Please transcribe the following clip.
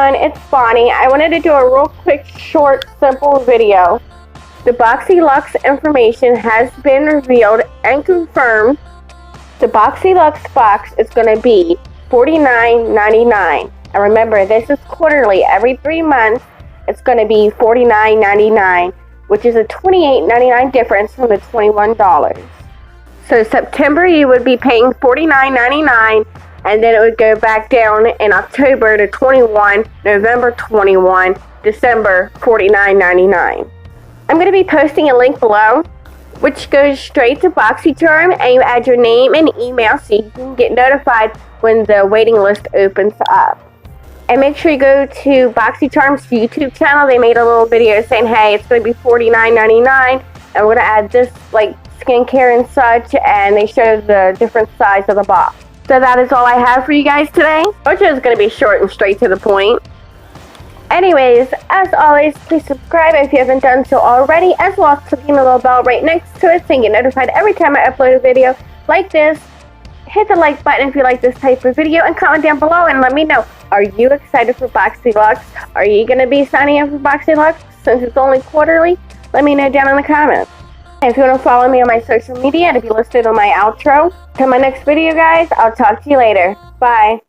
everyone, it's Bonnie. I wanted to do a real quick, short, simple video. The Boxyluxe information has been revealed and confirmed. The Boxyluxe box is going to be $49.99. And remember, this is quarterly. Every 3 months, it's going to be $49.99, which is a $28.99 difference from the $21. So September, you would be paying $49.99, and then it would go back down in October to $21, November $21, December $49.99. I'm going to be posting a link below, which goes straight to BoxyCharm, and you add your name and email so you can get notified when the waiting list opens up. And make sure you go to BoxyCharm's YouTube channel. They made a little video saying, hey, it's going to be $49.99, and we're going to add this like skincare and such, and they show the different size of the box. So that is all I have for you guys today, which is going to be short and straight to the point. Anyways, as always, please subscribe if you haven't done so already, as well as clicking the little bell right next to it so you get notified every time I upload a video like this. Hit the like button if you like this type of video, and comment down below and let me know, are you excited for Boxyluxe? Are you going to be signing up for Boxyluxe since it's only quarterly? Let me know down in the comments. If you want to follow me on my social media, it'll be listed on my outro. Till my next video, guys, I'll talk to you later. Bye.